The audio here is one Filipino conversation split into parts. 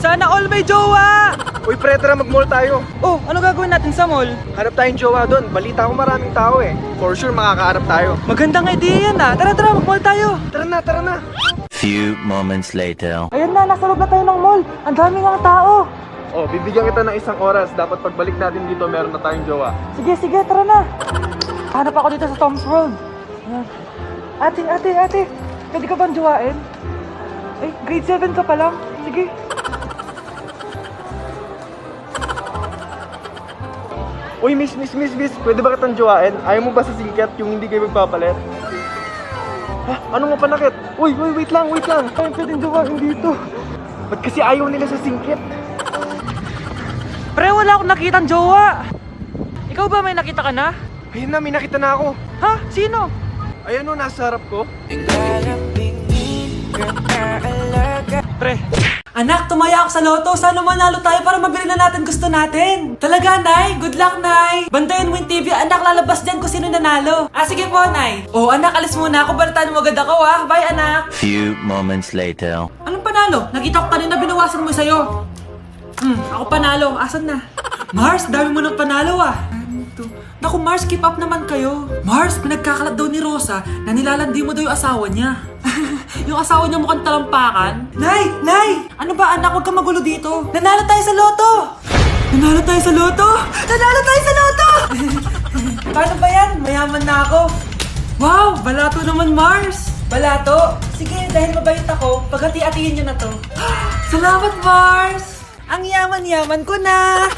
Sana all may jowa! Uy, pre, tara mag-mall tayo. Oh, ano gagawin natin sa mall? Hanap tayong jowa doon. Balita ko maraming tao eh. For sure, makakaharap tayo. Magandang idea yan ah. Tara, tara, mag-mall tayo. Tara na, tara na. Few moments later. Ayun na, nasa loob na tayo ng mall. Ang dami ng tao. Oh, bibigyan kita ng isang oras. Dapat pagbalik natin dito, meron na tayong jowa. Sige, sige, tara na. Hanap ako dito sa Tom's World. Ayan. Ate. Pwede ka bang jowain? Ay, grade 7 ka pa lang. Sige. Uy, miss. Pwede ba kitang jowain? Ayaw mo ba sa singket yung hindi kayo magpapalit? Ha? Ano nga panakit? Uy, wait lang. Ay, pwedeng jowain dito. Ba't kasi ayaw nila sa singket? Pre, wala akong nakitang jowa. Ikaw ba may nakita ka na? Ayun na, may nakita na ako. Ha? Sino? Ayan o, nasa harap ko. Pre. Anak, tumaya ako sa loto. Sana manalo tayo para mabili na natin gusto natin. Talaga, Nay? Good luck, Nay. Bantayan mo yung TV. Anak, lalabas dyan kung sino nanalo. Sige po, Nay. Oh, anak, alis muna ako. Balitaan mo agad ako, ah. Bye, anak. Few moments later. Anong panalo? Nakita ko kanina binawasan mo sa'yo. Ako panalo. Asan na? Mars, dami mo ng panalo, ah. Naku, Mars, keep up naman kayo. Mars, pinagkakalat daw ni Rosa na nilalandi mo daw yung asawa niya. Yung asawa niya mukhang talampakan. Nay! Ano ba, anak? Huwag kang magulo dito. Nanalo tayo sa loto! Paano ba yan? Mayaman na ako. Wow, balato naman, Mars. Balato? Sige, dahil mabait ako, paghati-hatiin niyo na to. Salamat, Mars! Ang yaman-yaman ko na.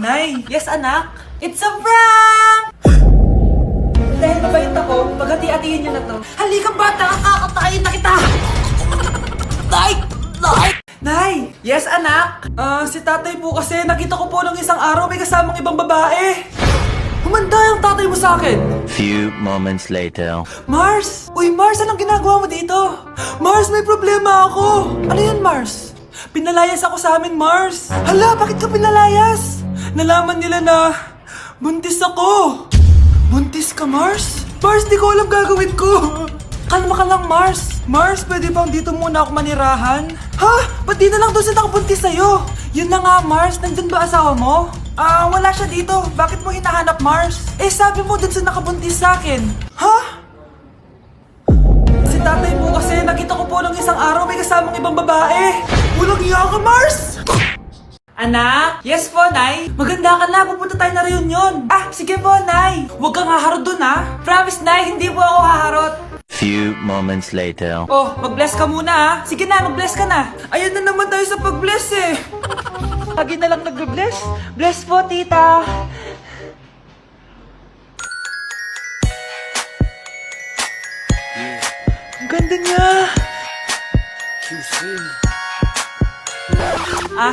Nay. Yes, anak. It's a prank! Dahil mabait ako, paghati-hatiin niyo na to. Halika bata, kakatayin na kita! Nay! Yes, anak? Si tatay po kasi nakita ko po ng isang araw may kasamang ibang babae. Humanda yung tatay mo sa akin. Few moments later. Mars! Uy, Mars, anong ginagawa mo dito? Mars, may problema ako. Ano yun, Mars? Pinalayas ako sa amin, Mars. Hala, bakit ka pinalayas? Nalaman nila na buntis ako. Buntis ka, Mars? Mars, di ko alam gagawin ko. Kalma ka lang, Mars. Mars, pwede bang dito muna ako manirahan? Ha? Ba't di na lang doon siya nakabuntis sa'yo? Yun na nga, Mars. Nandun ba asawa mo? Wala siya dito. Bakit mo hinahanap, Mars? Sabi mo dun siya nakabuntis sa akin. Ha? Si tatay mo kasi nakita ko po ng isang araw may kasamang ibang babae. Walang iya ka, Mars! Anak? Yes po, Nay. Maganda ka na. Pupunta tayo na reunion. Sige po, Nay. Huwag kang haharot dun, ha? Promise, Nay. Hindi po ako haharot. Few moments later. Oh, mag-bless ka muna, ha? Sige na, mag-bless ka na. Ayan na naman tayo sa pag-bless, eh. Lagi na lang nag-bless. Bless po, tita. Ang ganda niya.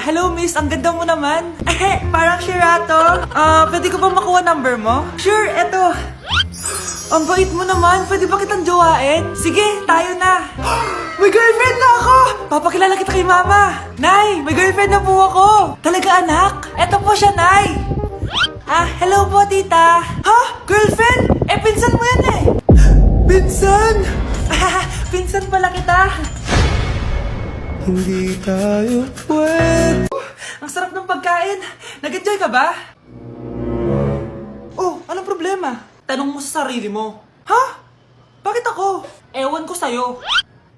Hello miss, ang ganda mo naman. Parang Shirato. Pwede ko ba makuha number mo? Sure, eto. Ang bait mo naman, pwede ba kitang jowain? Sige, tayo na. May girlfriend na ako! Papakilala kita kay mama. Nay, may girlfriend na po ako. Talaga anak? Eto po siya, Nay. Hello po tita. Ha? Girlfriend? Pinsan mo yan eh. Pinsan? Pinsan pala kita. Hindi tayo pwede. Ang sarap ng pagkain. Nag-enjoy ka ba? Oh, anong problema? Tanong mo sa sarili mo. Ha? Bakit ako? Ewan ko sa'yo.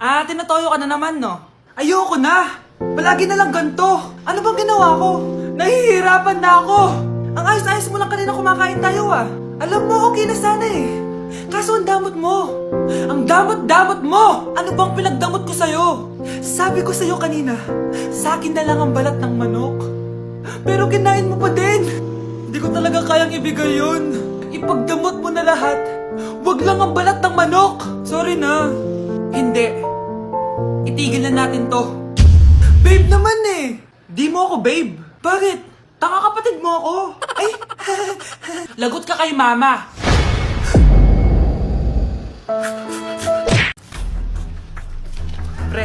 Tinatoyo ka na naman, no? Ayoko na. Palagi na lang ganito. Ano bang ginawa ko? Nahihirapan na ako. Ang ayos-ayos mo lang kanina kumakain tayo, ah. Alam mo, okay na sana eh. Kaso ang damot mo. Ang damot-damot mo! Ano bang pinagdamot ko sa'yo? Sabi ko sa'yo kanina, sa akin na lang ang balat ng manok. Pero kinain mo pa din. Hindi ko talaga kayang ibigay yun. Ipagdamot mo na lahat. Wag lang ang balat ng manok. Sorry na. Hindi. Itigil na natin to. Babe naman eh. Di mo ako babe. Bakit? Tanga kapatid mo ako. Ay, lagot ka kay mama. Pre,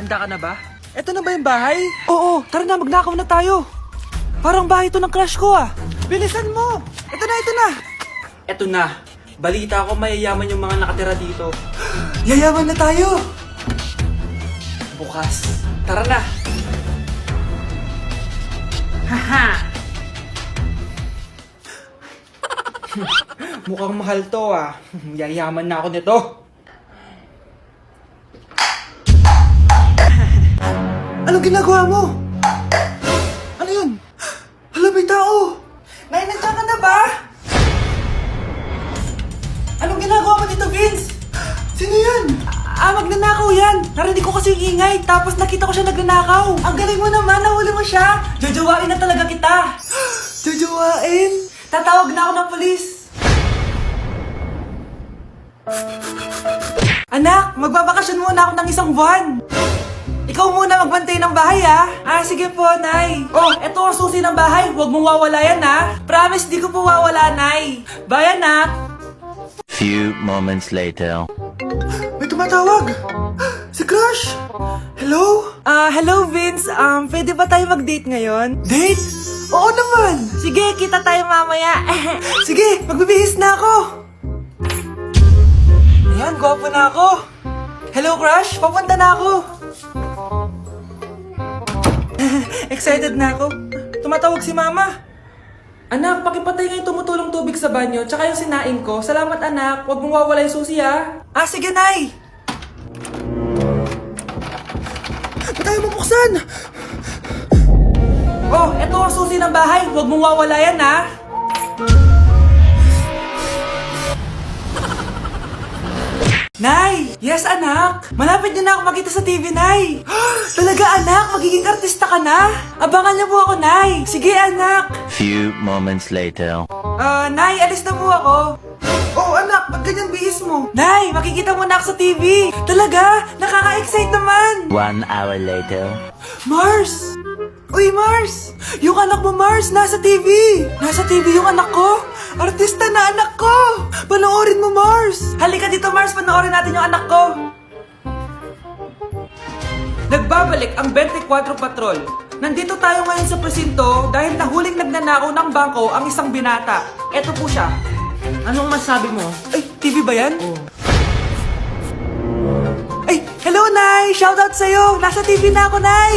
handa ka na ba? Eto na ba yung bahay? Oo, tara na, magnakaw na tayo. Parang bahay to ng crush ko ah. Bilisan mo. Ito na. Eto na. Balita ko mayayaman yung mga nakatira dito. Yayaman na tayo. Bukas. Tara na. Mukhang mahal to ah. Yayaman na ako nito. Anong ginagawa mo? Ano yun? Hala, may tao! Nay, nandiyan ka na ba? Anong ginagawa mo dito, Vince? Sino yun? Magnanakaw yan! Narinig ko kasi yung ingay, tapos nakita ko siya nagnanakaw. Ang galing mo naman, nahuli mo siya! Jojowain na talaga kita! Jojowain? Tatawag na ako ng polis! Anak, magbabakasyon muna ako ng isang buwan! Ikaw muna magbantay ng bahay, ah. Sige po, Nay. Oh, eto ang susi ng bahay. Huwag mong wawala yan, ha. Promise, di ko po wawala, Nay. Bye, anak. Few moments later. May tumatawag. Si Crush. Hello? Hello, Vince. Pwede ba tayo mag-date ngayon? Date? Oo naman. Sige, kita tayo mamaya. Sige, magbibihis na ako. Ayan, gwapo na ako. Hello, Crush. Papunta na ako. Excited na ako. Tumatawag si Mama. Anak, pakipatay nga yung tumutulong tubig sa banyo, tsaka yung sinaing ko. Salamat, anak. Huwag mong wawala yung susi, ha? Sige, Nay. Ba't tayo mabuksan? Oh, eto ang susi ng bahay. Huwag mong wawala yan, ha? Nay! Yes, anak! Malapit niyo na ako makita sa TV, Nay! Talaga, anak? Magiging artista ka na? Abangan niyo po ako, Nay! Sige, anak! Few moments later. Nay, alis na po ako. Oh, anak, ba't ganyan bihis mo? Nay, makikita mo na ako sa TV! Talaga? Nakaka-excite naman! 1 hour later. Mars! Uy, Mars! Yung anak mo, Mars, nasa TV! Nasa TV yung anak ko! Artista na anak ko! Panoorin mo, Mars! Halika dito, Mars, panoorin natin yung anak ko! Nagbabalik ang 24 Patrol. Nandito tayo ngayon sa presinto dahil nahuling nagnanakaw ng bangko ang isang binata. Eto po siya. Anong masabi mo? Ay, TV ba yan? Ay, hello, Nay! Shoutout sa'yo! Nasa TV na ako, Nay!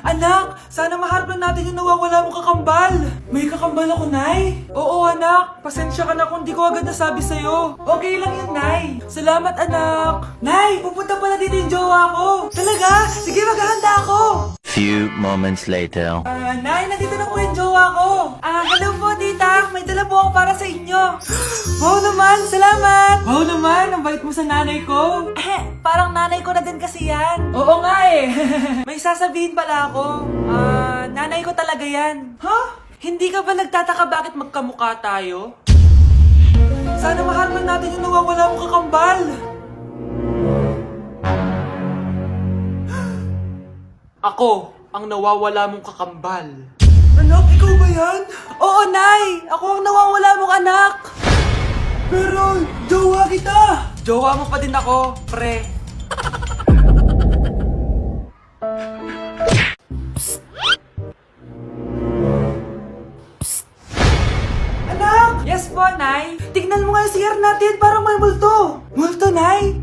Anak, sana maharap na natin yung nawawala mong kakambal. May kakambal ako, Nay. Oo, anak. Pasensya ka na kung di ko agad nasabi sa'yo. Okay lang yun, Nay. Salamat, anak. Nay, pupunta pala dito yung jowa ko. Talaga? Sige, maghahanda ako. Few moments later. Nay, nandito na po yung jowa ko. Hello po, tita. May dala po ako para sa inyo. Wow naman, salamat. Wow naman, ang bait mo sa nanay ko. Parang nanay ko na din kasi yan. Oo nga eh. May sasabihin pala ako. Nanay ko talaga yan. Hindi ka ba nagtataka bakit magkamukha tayo? Sana maharap natin yung nawawala mong kakambal. Ako, ang nawawala mong kakambal. Anak, ikaw ba yan? Oo, Nay! Ako ang nawawala mong anak! Pero, jowa kita! Jowa mo pa din ako, pre. Psst. Psst. Anak! Yes po, Nay. Tignan mo nga yung CR natin, parang may multo. Multo, Nay?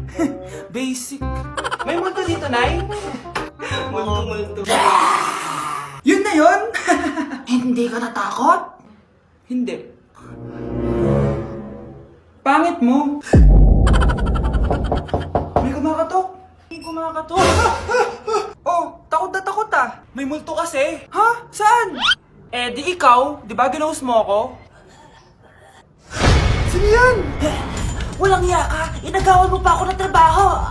Basic. May multo dito, Nay? Multo. Yun na yun? Hindi ka natakot? Hindi. Pangit mo. May kumakatok. Oh, takot na takot ah. May multo kasi. Ha? Saan? Di ikaw. Di ba ginose mo ako? Sino yan? Walang iya ka. Inagawan mo pa ako ng trabaho.